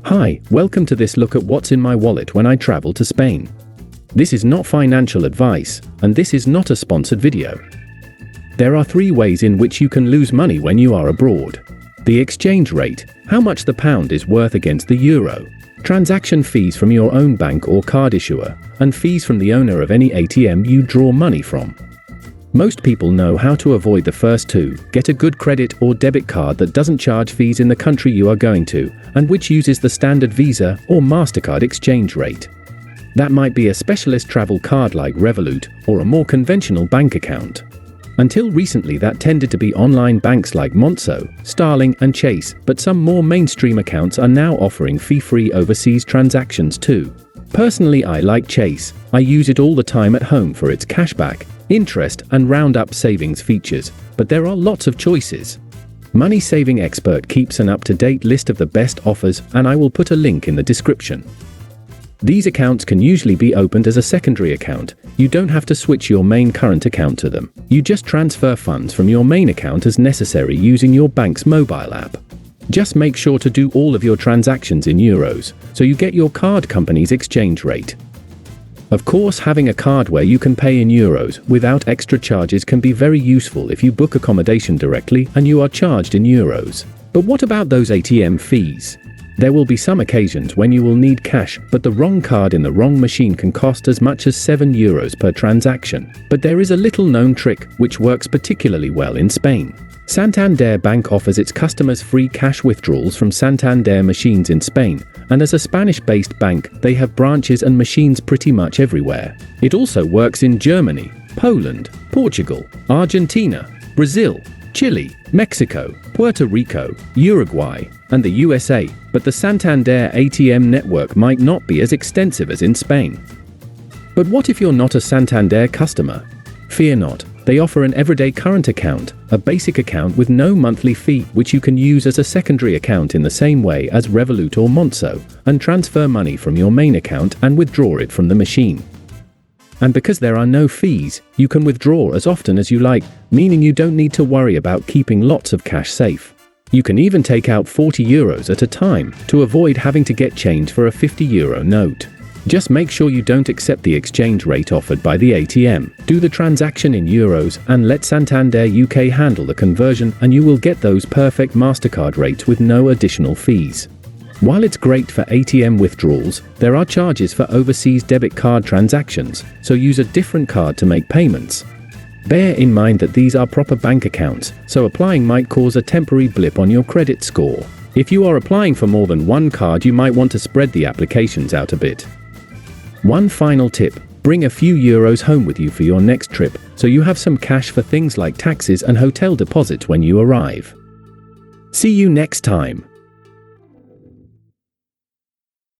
Hi, welcome to this look at what's in my wallet when I travel to Spain. This is not financial advice, and this is not a sponsored video. There are 3 ways in which you can lose money when you are abroad. The exchange rate, how much the pound is worth against the euro, transaction fees from your own bank or card issuer, and fees from the owner of any ATM you draw money from. Most people know how to avoid the first 2, get a good credit or debit card that doesn't charge fees in the country you are going to, and which uses the standard Visa or MasterCard exchange rate. That might be a specialist travel card like Revolut, or a more conventional bank account. Until recently that tended to be online banks like Monzo, Starling and Chase, but some more mainstream accounts are now offering fee-free overseas transactions too. Personally, I like Chase. I use it all the time at home for its cashback, interest and round-up savings features, but there are lots of choices. Money Saving Expert keeps an up-to-date list of the best offers, and I will put a link in the description. These accounts can usually be opened as a secondary account. You don't have to switch your main current account to them. You just transfer funds from your main account as necessary using your bank's mobile app. Just make sure to do all of your transactions in euros, so you get your card company's exchange rate. Of course, having a card where you can pay in euros without extra charges can be very useful if you book accommodation directly and you are charged in euros. But what about those ATM fees? There will be some occasions when you will need cash, but the wrong card in the wrong machine can cost as much as €7 per transaction. But there is a little known trick which works particularly well in Spain. Santander Bank offers its customers free cash withdrawals from Santander machines in Spain, and as a Spanish-based bank, they have branches and machines pretty much everywhere. It also works in Germany, Poland, Portugal, Argentina, Brazil, Chile, Mexico, Puerto Rico, Uruguay, and the USA, but the Santander ATM network might not be as extensive as in Spain. But what if you're not a Santander customer? Fear not. They offer an everyday current account, a basic account with no monthly fee, which you can use as a secondary account in the same way as Revolut or Monzo, and transfer money from your main account and withdraw it from the machine. And because there are no fees, you can withdraw as often as you like, meaning you don't need to worry about keeping lots of cash safe. You can even take out €40 at a time to avoid having to get change for a €50 note. Just make sure you don't accept the exchange rate offered by the ATM. Do the transaction in euros and let Santander UK handle the conversion, and you will get those perfect MasterCard rates with no additional fees. While it's great for ATM withdrawals, there are charges for overseas debit card transactions, so use a different card to make payments. Bear in mind that these are proper bank accounts, so applying might cause a temporary blip on your credit score. If you are applying for more than one card, you might want to spread the applications out a bit. One final tip: bring a few euros home with you for your next trip, so you have some cash for things like taxes and hotel deposits when you arrive. See you next time.